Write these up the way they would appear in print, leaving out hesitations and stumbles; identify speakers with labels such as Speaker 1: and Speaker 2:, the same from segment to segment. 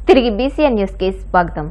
Speaker 1: తిరిగి BCN news కి స్వాగతం.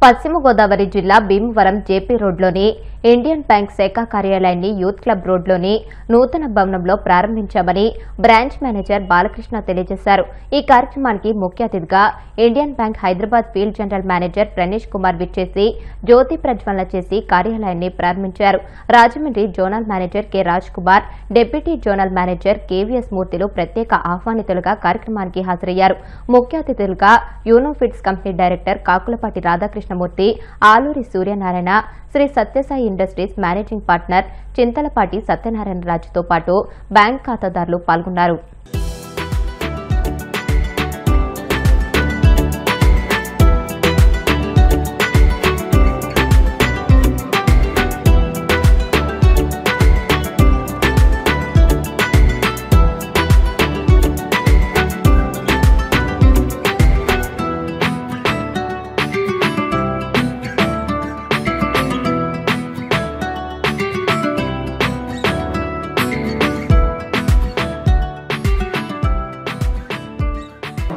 Speaker 1: పశ్చిమ గోదావరి జిల్లా భీమవరం జేపీ రోడ్లోని ఇండియన్ బ్యాంక్ శాఖ కార్యాలయాన్ని యూత్ క్లబ్ రోడ్లోని నూతన భవనంలో ప్రారంభించామని బ్రాంచ్ మేనేజర్ బాలకృష్ణ తెలియజేశారు. ఈ కార్యక్రమానికి ముఖ్య అతిథిగా Indian Bank Hyderabad field general manager Pranesh Kumar విచ్చేసి జ్యోతి ప్రజ్వలన చేసి కార్యాలయాన్ని ప్రారంభించారు. Rajahmundry zonal manager K Raj Kumar, deputy zonal manager KVS మూర్తిలు ప్రత్యేక ఆహ్వానితులుగా కార్యక్రమానికి హాజరయ్యారు. ముఖ్య అతిథులుగా యూనోఫిట్స్ company director Kakulapati Radhakrishnamurthy, Aluri Suryanarayana, Shri Satyasai industries managing partner Chintalapati Satyanarayana రాజుతో పాటు బ్యాంక్ ఖాతాదారులు పాల్గొన్నారు.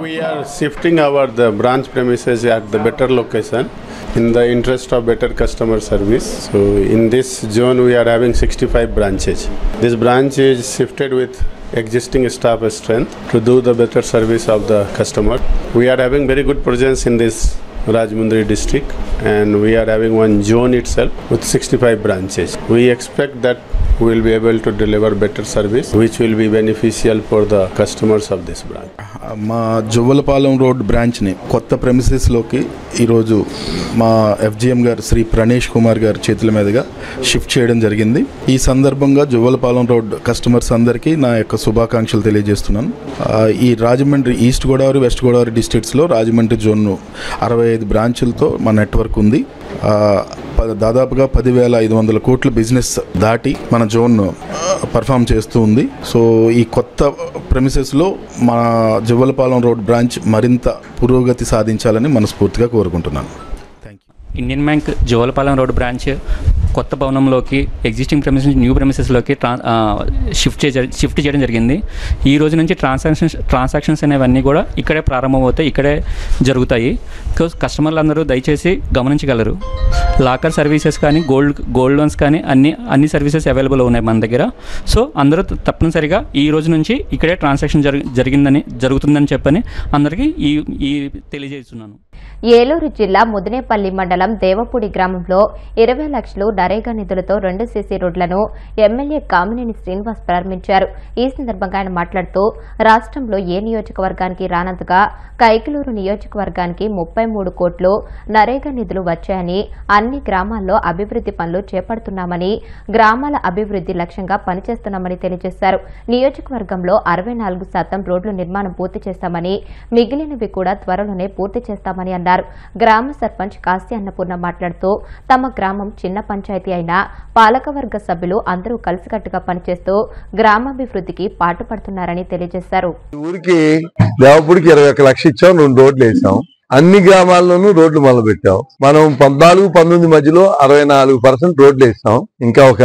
Speaker 2: We are shifting the branch premises at the better location in the interest of better customer service. So in this zone we are having 65 branches. This branch is shifted with existing staff strength to do the better service of the customer. We are having very good presence in this Rajahmundry district and we are having one zone itself with 65 branches. We expect that we will be able to deliver better service which will be beneficial for the customers of this branch.
Speaker 3: మా Juvvalapalem road బ్రాంచ్ని కొత్త ప్రెమిసెస్లోకి ఈరోజు మా FGM గారు శ్రీ ప్రణేష్ కుమార్ గారి చేతుల మీదుగా shift చేయడం జరిగింది. ఈ సందర్భంగా జువ్వలపాలెం రోడ్ కస్టమర్స్ అందరికీ నా యొక్క శుభాకాంక్షలు తెలియజేస్తున్నాను. ఈ రాజమండ్రి ఈస్ట్ గోదావరి వెస్ట్ గోదావరి డిస్ట్రిక్ట్స్లో రాజమండ్రి జోన్ 65 బ్రాంచులతో మా నెట్వర్క్ ఉంది. దాదాపుగా 10,500 కోట్ల బిజినెస్ దాటి మన జోన్ పర్ఫామ్ చేస్తూ ఉంది. సో ఈ కొత్త ప్రెమిసెస్లో మన జువ్వలపాలెం రోడ్ బ్రాంచ్ మరింత పురోగతి సాధించాలని మనస్ఫూర్తిగా కోరుకుంటున్నాను.
Speaker 4: Indian bank Juvvalapalem road branch కొత్త భవనంలోకి ఎగ్జిస్టింగ్ ప్రెమిసెస్ న్యూ ప్రెమిసెస్లోకి షిఫ్ట్ చేయడం జరిగింది. ఈ రోజు నుంచి ట్రాన్సాక్షన్స్ అనేవన్నీ కూడా ఇక్కడే ప్రారంభమవుతాయి, ఇక్కడే జరుగుతాయి. కస్టమర్లు అందరూ దయచేసి గమనించగలరు. లాకర్ సర్వీసెస్ కానీ గోల్డ్ లోన్స్ కానీ అన్ని సర్వీసెస్ అవైలబుల్ ఉన్నాయి మన దగ్గర. సో అందరూ తప్పనిసరిగా ఈ రోజు నుంచి ఇక్కడే ట్రాన్సాక్షన్ జరుగుతుందని చెప్పని అందరికీ ఈ తెలియజేస్తున్నాను.
Speaker 1: ఏలూరు జిల్లా ముదినేపల్లి మండలం దేవపూడి గ్రామంలో 20 లక్షలు నరేగా నిధులతో 2 సీసీ రోడ్లను ఎమ్మెల్యే కామినేని శ్రీనివాస్ ప్రారంభించారు. ఈ సందర్భంగా ఆయన మాట్లాడుతూ రాష్ట్రంలో ఏ నియోజకవర్గానికి రానంతగా కైకలూరు నియోజకవర్గానికి 33 కోట్లు నరేగా నిధులు వచ్చాయని, అన్ని గ్రామాల్లో అభివృద్ధి పనులు చేపడుతున్నామని, గ్రామాల అభివృద్ధి లక్ష్యంగా పనిచేస్తున్నామని తెలియజేశారు. నియోజకవర్గంలో 64% రోడ్ల నిర్మాణం పూర్తి చేస్తామని, మిగిలినవి కూడా త్వరలోనే పూర్తి చేస్తామని అన్నారు. గ్రామ సర్పంచ్ కాశీ అన్నపూర్ణ మాట్లాడుతూ తమ గ్రామం చిన్న పంచాయతీ అయినా పాలకవర్గ సభ్యులు అందరూ కలిసికట్టుగా పనిచేస్తూ గ్రామాభివృద్ధికి పాటుపడుతున్నారని తెలియజేశారు.
Speaker 5: ఊరికి దేవపూడికి 21 లక్షలు ఇచ్చాం, 2 రోడ్లు వేసాం. అన్ని గ్రామాల్లోనూ రోడ్లు మొదలు పెట్టాం. మనం 14-19 మధ్యలో 64% రోడ్లు వేసాం. ఇంకా ఒక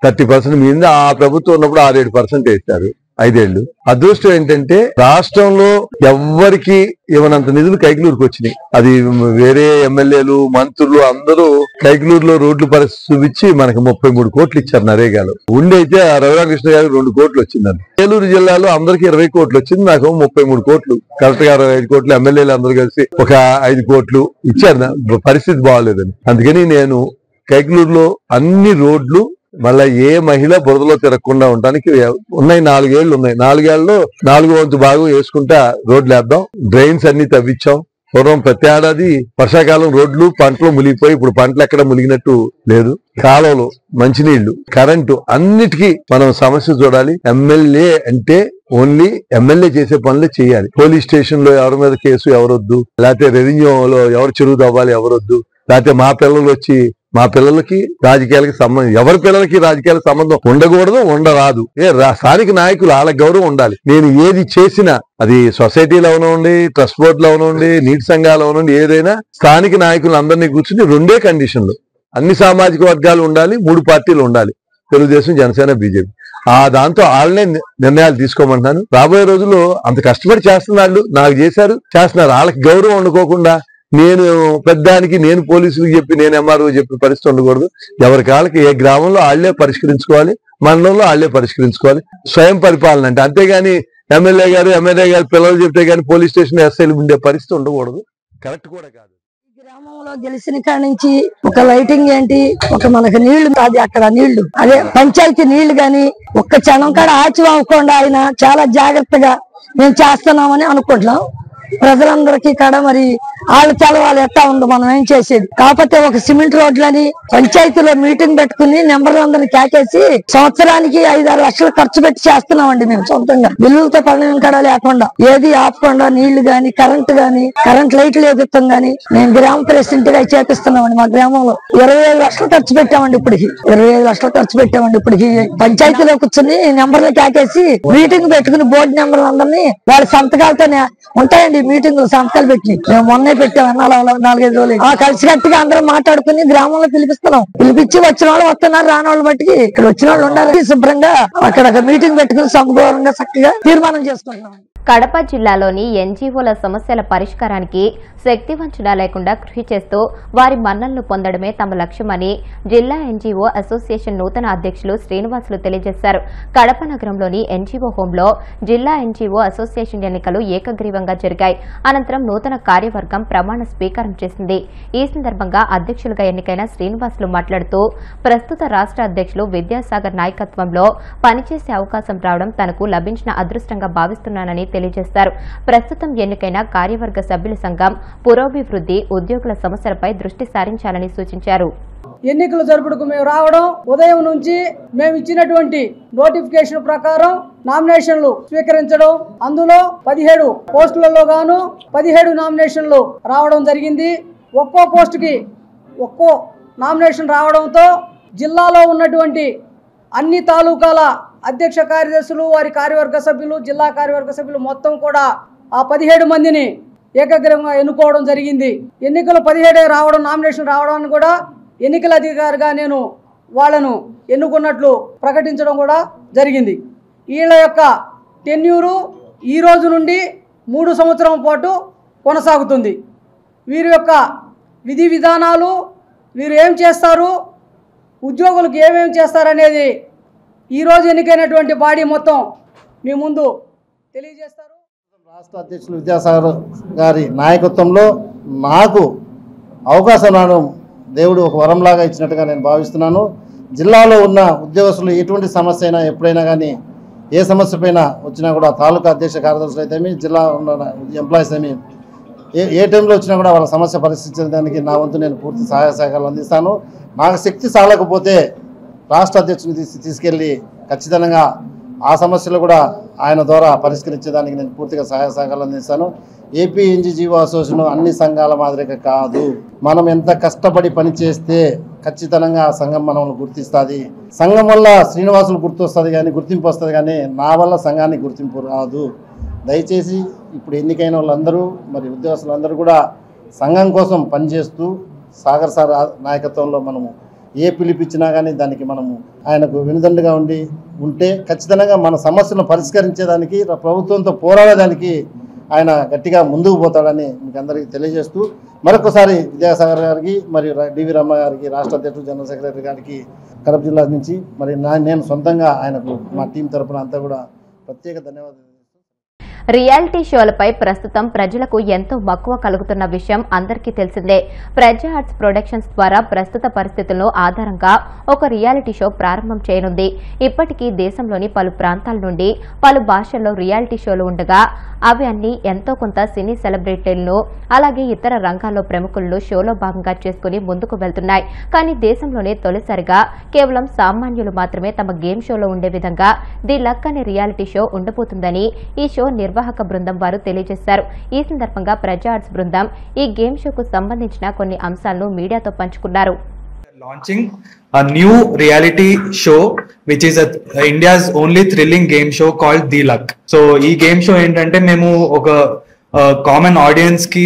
Speaker 5: 30% మీద ఆ ప్రభుత్వం ఉన్నప్పుడు 6-7% వేశారు 5 ఏళ్లు. అదృష్టం ఏంటంటే రాష్ట్రంలో ఎవ్వరికి ఇవ్వనంత నిధులు కైకలూరుకి వచ్చినాయి. అది వేరే ఎమ్మెల్యేలు మంత్రులు అందరూ కైకలూరులో రోడ్లు పరిస్థితి చూపించి మనకి 33 కోట్లు ఇచ్చారు నరేగాలో. ఉండైతే రఘురామకృష్ణ గారికి 2 కోట్లు వచ్చిందండి. ఏలూరు జిల్లాలో అందరికి 20 కోట్లు వచ్చింది, నాకు 33 కోట్లు. కరెక్ట్ గా 25 కోట్లు ఎమ్మెల్యేలు అందరూ కలిసి ఒక 5 కోట్లు ఇచ్చారు. పరిస్థితి బాగోలేదని అందుకని నేను కైకలూరులో అన్ని రోడ్లు మళ్ళీ ఏ మహిళ బురదలో తిరగకుండా ఉండడానికి ఉన్నాయి. 4 ఏళ్లు ఉన్నాయి. 4 ఏళ్లలో 4వ వంతు భాగం వేసుకుంటా రోడ్లు వేద్దాం. డ్రైన్స్ అన్ని తవ్వించాం. పూర్వం ప్రతి ఏడాది వర్షాకాలం రోడ్లు పంటలు మునిగిపోయి ఇప్పుడు పంటలు ఎక్కడ మునిగినట్టు లేదు. కాలువలు, మంచినీళ్లు, కరెంటు అన్నిటికీ మనం సమస్య చూడాలి. ఎమ్మెల్యే అంటే ఓన్లీ ఎమ్మెల్యే చేసే పనులే చేయాలి. పోలీస్ స్టేషన్ లో ఎవరి మీద కేసు ఎవరొద్దు, లేకపోతే రెవెన్యూలో ఎవరు చెరువు తవ్వాలి ఎవరొద్దు, లేకపోతే మా పిల్లలు వచ్చి మా పిల్లలకి రాజకీయాలకి సంబంధం, ఎవరి పిల్లలకి రాజకీయాలకు సంబంధం ఉండకూడదు, ఉండరాదు. స్థానిక నాయకులు వాళ్ళ గౌరవం ఉండాలి. నేను ఏది చేసినా అది సొసైటీలో అవనండి, ట్రస్ట్ బోర్డులో అవనండి, నీటి సంఘాలు అవనండి, ఏదైనా స్థానిక నాయకులు అందరినీ కూర్చుని 2 కండిషన్లు, అన్ని సామాజిక వర్గాలు ఉండాలి, 3 పార్టీలు ఉండాలి, తెలుగుదేశం, జనసేన, బీజేపీ. దాంతో వాళ్ళనే నిర్ణయాలు తీసుకోమంటున్నాను. రాబోయే రోజుల్లో అంత కష్టపడి చేస్తున్నారు, నాకు చేస్తున్నారు, వాళ్ళకి గౌరవం వండుకోకుండా నేను పెద్దానికి నేను పోలీసులకు చెప్పి నేను ఎంఆర్ఓ చెప్పి పరిస్థితి ఉండకూడదు. ఎవరికి వాళ్ళకి ఏ గ్రామంలో వాళ్ళే పరిష్కరించుకోవాలి, మండలంలో వాళ్ళే పరిష్కరించుకోవాలి. స్వయం పరిపాలన అంటే అంతేగాని ఎమ్మెల్యే గారు పిల్లలు చెప్తే గానీ పోలీస్ స్టేషన్ ఎస్ఐలు ఉండే పరిస్థితి ఉండకూడదు. కరెక్ట్ కూడా కాదు.
Speaker 6: గ్రామంలో గెలిచిన కాడ నుంచి ఒక లైటింగ్ ఏంటి, ఒక మనకు నీళ్లు, అది అక్కడ నీళ్లు, అదే పంచాయతీ నీళ్లు గాని ఒక్క క్షణం కాడ ఆచివ్వకుండా ఆయన చాలా జాగ్రత్తగా మేము చేస్తున్నామని అనుకుంటున్నాం. ప్రజలందరికీ కాడ మరి వాళ్ళ చలవాళ్ళు ఎట్టా ఉందో మనం ఏం చేసేది. కాకపోతే ఒక సిమెంట్ రోడ్లని పంచాయతీలో మీటింగ్ పెట్టుకుని నెంబర్లందరినీ కేకేసి సంవత్సరానికి 5-6 లక్షలు ఖర్చు పెట్టి చేస్తున్నామండి మేము సొంతంగా. బిల్లులతో పనులు కాడ లేకుండా ఏది ఆపకుండా నీళ్లు గాని కరెంట్ లైట్లు వేపిస్తాం గాని మేము గ్రామ ప్రెసిడెంట్ గా చేపిస్తున్నామండి. మా గ్రామంలో 25 లక్షలు ఖర్చు పెట్టామండి. ఇప్పటికి 25 లక్షలు ఖర్చు పెట్టామండి. ఇప్పటికి పంచాయతీలో కూర్చుని నెంబర్లు కేకేసి మీటింగ్ పెట్టుకుని బోర్డు నెంబర్లందరినీ వాళ్ళ సంతకాలతోనే ఉంటాయండి మీటింగ్ సంతకాలు పెట్టి. మేము మొన్నే పెట్టాం 4-5 రోజులు. కలిసికట్టుగా అందరం మాట్లాడుకుని గ్రామంలో పిలిపించి వచ్చిన వాళ్ళు వస్తున్నారు, రాని వాళ్ళు బట్టి ఇక్కడ వచ్చిన వాళ్ళు ఉండాలి. శుభ్రంగా అక్కడ మీటింగ్ పెట్టుకుని సమగౌరవంగా చక్కగా తీర్మానం చేసుకుంటున్నాం.
Speaker 1: కడప జిల్లాలోని ఎన్జీఓల సమస్యల పరిష్కారానికి శక్తివంచన లేకుండా కృషి చేస్తూ వారి మన్ననలు పొందడమే తమ లక్ష్యమని జిల్లా ఎన్జీఓ అసోసియేషన్ నూతన అధ్యక్షులు శ్రీనివాసులు తెలియజేశారు. కడప నగరంలోని ఎన్జీఓ హోంలో జిల్లా ఎన్జీఓ అసోసియేషన్ ఎన్నికలు ఏకగ్రీవంగా జరిగాయి. అనంతరం నూతన కార్యవర్గం ప్రమాణ స్వీకారం చేసింది. ఈ సందర్భంగా అధ్యక్షులుగా ఎన్నికైన శ్రీనివాసులు మాట్లాడుతూ ప్రస్తుత రాష్ట్ర అధ్యక్షులు విద్యాసాగర్ నాయకత్వంలో పనిచేసే అవకాశం రావడం తనకు లభించిన అదృష్టంగా భావిస్తున్నానని తెలియజేశారు. ప్రస్తుతం ఎన్నికైన కార్యవర్గ సభ్యుల సంఘం పురోభివృద్ధి, ఉద్యోగుల సమస్యలపై దృష్టి సారించాలని సూచించారు.
Speaker 7: ఎన్నికలు జరుపుటకు మేము రావడం, ఉదయం నుంచి మేము ఇచ్చినటువంటి నోటిఫికేషన్ ప్రకారం నామినేషన్లు స్వీకరించడం, అందులో 17 పోస్టులలో గాను 17 నామినేషన్లు రావడం జరిగింది. ఒక్కో పోస్టుకి ఒక్కో నామినేషన్ రావడంతో జిల్లాలో ఉన్నటువంటి అన్ని తాలూకాల అధ్యక్ష కార్యదర్శులు, వారి కార్యవర్గ సభ్యులు, జిల్లా కార్యవర్గ సభ్యులు మొత్తం కూడా ఆ 17 మందిని ఏకగ్రీవంగా ఎన్నుకోవడం జరిగింది. ఎన్నికలు 17 రావడం, నామినేషన్ రావడానికి కూడా ఎన్నికల అధికారిగా నేను వాళ్ళను ఎన్నుకున్నట్లు ప్రకటించడం కూడా జరిగింది. వీళ్ళ యొక్క టెన్యూరు ఈ రోజు నుండి 3 సంవత్సరం పాటు కొనసాగుతుంది. వీరి యొక్క విధి విధానాలు, వీరు ఏం చేస్తారు, ఉద్యోగులకు ఏమేమి చేస్తారనేది ఈరోజు ఎన్నికైనటువంటి బాడీ మొత్తం మీ ముందు తెలియజేస్తారు.
Speaker 8: రాష్ట్ర అధ్యక్షులు విద్యాసాగర్ గారి నాయకత్వంలో నాకు అవకాశం రావడం దేవుడు ఒక వరంలాగా ఇచ్చినట్టుగా నేను భావిస్తున్నాను. జిల్లాలో ఉన్న ఉద్యోగస్తులు ఎటువంటి సమస్య అయినా ఎప్పుడైనా కానీ ఏ సమస్య పైన వచ్చినా కూడా తాలూకా అధ్యక్ష కార్యదర్శులు అయితేమి, జిల్లా ఉన్న ఎంప్లాయీస్ ఏమి ఏ టైంలో వచ్చినా కూడా వాళ్ళ సమస్య పరిష్కరించడానికి నా వంతు నేను పూర్తి సహాయ సహకారాలు అందిస్తాను. నాకు శక్తి చాలకపోతే రాష్ట్ర అధ్యక్షుడిని తీసుకెళ్ళి ఖచ్చితంగా ఆ సమస్యలు కూడా ఆయన ద్వారా పరిష్కరించేదానికి నేను పూర్తిగా సహాయ సహకారాలు అందిస్తాను. ఏపీ ఎన్జీఓ అసోసియేషన్ అన్ని సంఘాల మాదిరిగా కాదు. మనం ఎంత కష్టపడి పనిచేస్తే ఖచ్చితంగా ఆ సంఘం మనల్ని గుర్తిస్తుంది. సంఘం వల్ల శ్రీనివాసులు గుర్తొస్తుంది కానీ, గుర్తింపు వస్తుంది కానీ నా వల్ల సంఘానికి గుర్తింపు రాదు. దయచేసి ఇప్పుడు ఎన్నికైన వాళ్ళందరూ మరి ఉద్యోగస్తులందరూ కూడా సంఘం కోసం పనిచేస్తూ సాగర్ సార్ నాయకత్వంలో మనము ఏ పిలిపించినా కానీ దానికి మనము ఆయనకు వెనుదండుగా ఉంటే ఖచ్చితంగా మన సమస్యలను పరిష్కరించేదానికి, ప్రభుత్వంతో పోరాడేదానికి ఆయన గట్టిగా ముందుకు పోతాడని మీకు అందరికీ తెలియజేస్తూ మరొకసారి విద్యాసాగర్ గారికి మరియు డివి రమణ గారికి, రాష్ట్ర అధ్యక్షుడు జనరల్ సెక్రటరీ గారికి కడప జిల్లా నుంచి మరి నేను సొంతంగా ఆయనకు మా టీం తరఫున అంతా కూడా ప్రత్యేక ధన్యవాదాలు.
Speaker 1: రియాలిటీ షోలపై ప్రస్తుతం ప్రజలకు ఎంతో మక్కువ కలుగుతున్న విషయం అందరికీ తెలిసిందే. ప్రజా ఆర్ట్స్ ప్రొడక్షన్స్ ద్వారా ప్రస్తుత పరిస్థితులను ఆధారంగా ఒక రియాలిటీ షో ప్రారంభం చేయనుంది. ఇప్పటికీ దేశంలోని పలు ప్రాంతాల నుండి పలు భాషల్లో రియాలిటీ షోలు ఉండగా అవి అన్ని ఎంతో కొంత సినీ సెలబ్రిటీలను అలాగే ఇతర రంగాల్లో ప్రముఖులను షోలో భాగంగా చేసుకుని ముందుకు వెళ్తున్నాయి. కానీ దేశంలోనే తొలిసారిగా కేవలం సామాన్యులు మాత్రమే తమ గేమ్ షోలో ఉండే విధంగా ది లక్ అనే రియాలిటీ షో ఉండబోతుందని ఈ షో నిర్వాహక బృందం వారు తెలియజేశారు. ఈ సందర్భంగా ప్రజా ఆర్ట్స్ బృందం ఈ గేమ్ షోకు సంబంధించిన కొన్ని అంశాలను మీడియాతో పంచుకున్నారు.
Speaker 9: Launching a new reality show which is India's only thrilling game show called The Luck. So ee game show entante memu oka common audience కి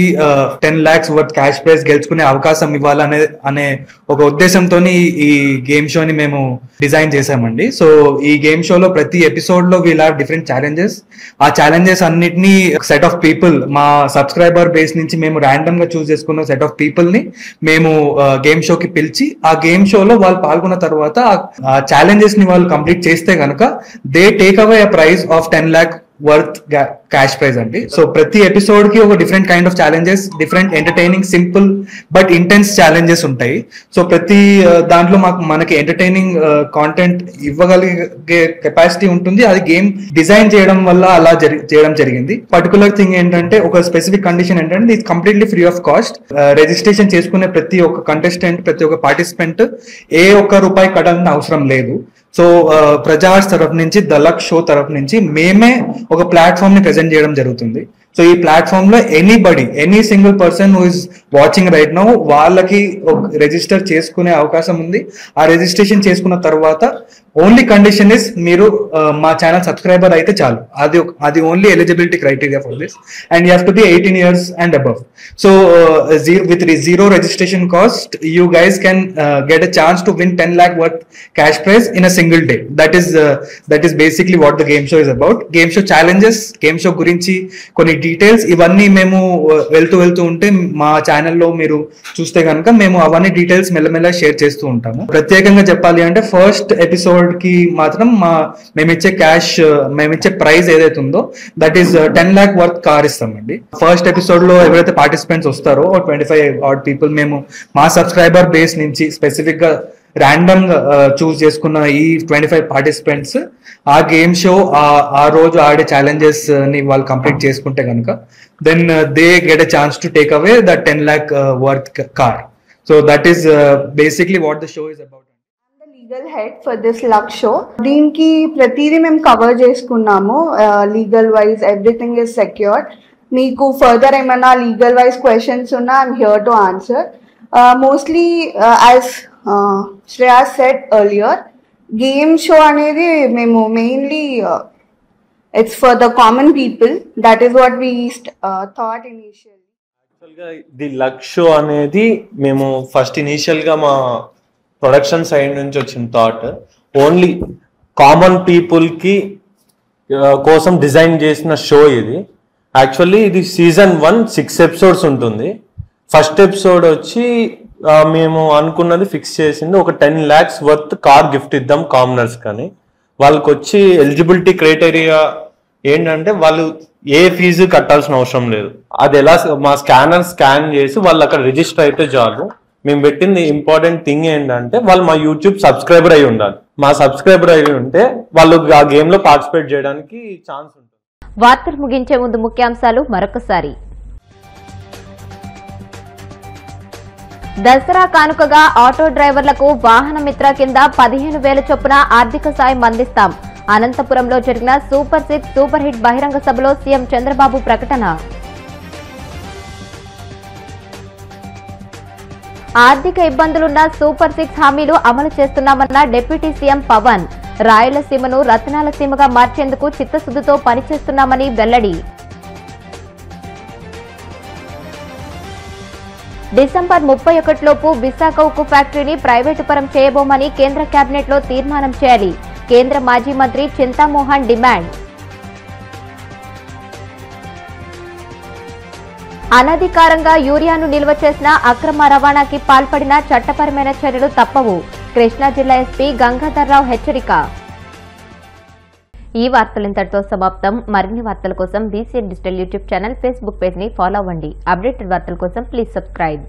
Speaker 9: 10 lakhs వర్త్ క్యాష్ ప్రైజ్ గెలుచుకునే అవకాశం ఇవ్వాలనే ఒక ఉద్దేశంతో ఈ గేమ్ షోని మేము డిజైన్ చేసామండి. సో ఈ గేమ్ షోలో ప్రతి ఎపిసోడ్ లో వీల్ హావ్ డిఫరెంట్ ఛాలెంజెస్. ఆ ఛాలెంజెస్ అన్నిటినీ సెట్ ఆఫ్ పీపుల్, మా సబ్స్క్రైబర్ బేస్ నుంచి మేము ర్యాండమ్ గా చూస్ చేసుకున్న సెట్ ఆఫ్ పీపుల్ ని మేము గేమ్ షోకి పిలిచి, ఆ గేమ్ షోలో వాళ్ళు పాల్గొన్న తర్వాత ఆ ఛాలెంజెస్ ని వాళ్ళు కంప్లీట్ చేస్తే కనుక they take away a praise of 10 lakh worth cash prize అండి. సో ప్రతి ఎపిసోడ్ కి ఒక different kind of challenges, different entertaining, simple but intense challenges ఉంటాయి. సో ప్రతి దాంట్లో మనకి ఎంటర్టైనింగ్ కాంటెంట్ ఇవ్వగలిగే కెపాసిటీ ఉంటుంది. అది గేమ్ డిజైన్ చేయడం వల్ల అలా చేయడం జరిగింది. పర్టికులర్ థింగ్ ఏంటంటే, ఒక స్పెసిఫిక్ కండిషన్ ఏంటంటే ఇది completely free of cost. Registration చేసుకునే ప్రతి ఒక్క కంటెస్టెంట్, ప్రతి ఒక్క పార్టిసిపెంట్ ఏ ఒక్క రూపాయి కట్టాల్సిన అవసరం లేదు. సో ప్రజాస్ తరఫు నుంచి, ద లక్ షో తరఫు నుంచి మేమే ఒక ప్లాట్ఫామ్ ని ప్రెజెంట్ చేయడం జరుగుతుంది. సో ఈ ప్లాట్ఫామ్ లో any single person who is watching right now వాళ్ళకి రిజిస్టర్ చేసుకునే అవకాశం ఉంది. ఆ రిజిస్ట్రేషన్ చేసుకున్న తర్వాత ఓన్లీ కండిషన్ ఇస్ మీరు మా ఛానల్ సబ్స్క్రైబర్ అయితే చాలు. అది only eligibility criteria for this, and you have to be 18 years and above. So with zero registration cost, you guys can get a chance to win 10 lakh worth cash prize in a single day. That is basically what the game show is about. Game show challenges, game show గురించి కొన్ని details ఇవన్నీ మేము వెళ్తూ ఉంటే మా ఛానల్లో మీరు చూస్తే కనుక మేము అవన్నీ డీటెయిల్స్ మెల్లమెల్ల షేర్ చేస్తూ ఉంటాము. ప్రత్యేకంగా చెప్పాలి అంటే ఫస్ట్ ఎపిసోడ్ కి మాత్రం మేమిచ్చే ప్రైజ్ ఏదైతే ఉందో that is 10 lakh worth car ఇస్తామండి. ఫస్ట్ ఎపిసోడ్ లో ఎవరైతే పార్టిసిపెంట్స్ వస్తారో 25 odd people మేము మా సబ్స్క్రైబర్ బేస్ నుంచి స్పెసిఫిక్ గా ర్యాండమ్ గా చూస్ చేసుకున్న ఈ 25 పార్టిసిపెంట్స్ ఆ గేమ్ షో ఆ రోజు ఆడే ఛాలెంజెస్ ని వాళ్ళు కంప్లీట్ చేసుకుంటే కనుక then they get a chance to take away the 10 lakh worth car. So that is basically what the show is about.
Speaker 10: Legal head for this luck show. దీనికి ప్రతిదీ మేము కవర్ చేసుకున్నాము. Legal wise everything is secured. మీకు further ఏమైనా legal wise questions ఉన్నా I'm here to answer. Mostly as Shreya said earlier, game show అనేది మేము mainly it's for the common people. That is what we thought initially.
Speaker 11: యాక్చువల్గా the luck show అనేది మేము first ఇనీషియల్గా మా ప్రొడక్షన్ సైడ్ నుంచి వచ్చిన థాట్ ఓన్లీ కామన్ పీపుల్కి కోసం డిజైన్ చేసిన షో ఇది. యాక్చువల్లీ ఇది సీజన్ 1 6 episodes ఉంటుంది. ఫస్ట్ ఎపిసోడ్ వచ్చి మేము అనుకున్నది ఫిక్స్ చేసింది ఒక 10 lakhs వర్త్ కార్ గిఫ్ట్ ఇద్దాం కామనర్స్ కానీ. వాళ్ళకి వచ్చి ఎలిజిబిలిటీ క్రైటీరియా ఏంటంటే వాళ్ళు ఏ ఫీజు కట్టాల్సిన అవసరం లేదు. అది ఎలా మా స్కాన్ చేసి వాళ్ళు అక్కడ రిజిస్టర్ అయితే చాలు. మేము పెట్టింది ఇంపార్టెంట్ థింగ్ ఏంటంటే వాళ్ళు మా యూట్యూబ్ సబ్స్క్రైబర్ అయి ఉండాలి. మా సబ్స్క్రైబర్ అయి ఉంటే వాళ్ళు ఆ గేమ్ లో పార్టిసిపేట్ చేయడానికి ఛాన్స్ ఉంటుంది.
Speaker 1: వార్తలు ముగించే ముందు ముఖ్యాంశాలు మరొకసారి. దసరా కానుకగా ఆటో డ్రైవర్లకు వాహన మిత్ర కింద 15,000 చొప్పున ఆర్థిక సాయం అందిస్తాం. అనంతపురంలో జరిగిన సూపర్ 6 సూపర్ హిట్ బహిరంగ సభలో సీఎం చంద్రబాబు ప్రకటన. ఆర్థిక ఇబ్బందులున్న సూపర్ 6 హామీలు అమలు చేస్తున్నామన్న డిప్యూటీ సీఎం పవన్. రాయలసీమను రత్నాల సీమగా మార్చేందుకు చిత్తశుద్ధితో పనిచేస్తున్నామని వెల్లడి. డిసెంబర్ 31 లోపు విశాఖ ఉక్కు ఫ్యాక్టరీని ప్రైవేటు పరం చేయబోమని కేంద్ర కేబినెట్ లో తీర్మానం చేయాలి. కేంద్ర మాజీ మంత్రి చింతామోహన్ డిమాండ్. అనధికారంగా యూరియాను నిల్వ చేసిన అక్రమ రవాణాకి పాల్పడిన చట్టపరమైన చర్యలు తప్పవు. కృష్ణా జిల్లా ఎస్పీ గంగాధర్రావు హెచ్చరిక. ఈ వార్తలు ఇంతటితో సమాప్తం. మరిన్ని వార్తల కోసం BCN digital YouTube channel, Facebook page ని ఫాలో అవ్వండి. అప్డేటెడ్ వార్తల కోసం ప్లీజ్ సబ్స్క్రైబ్.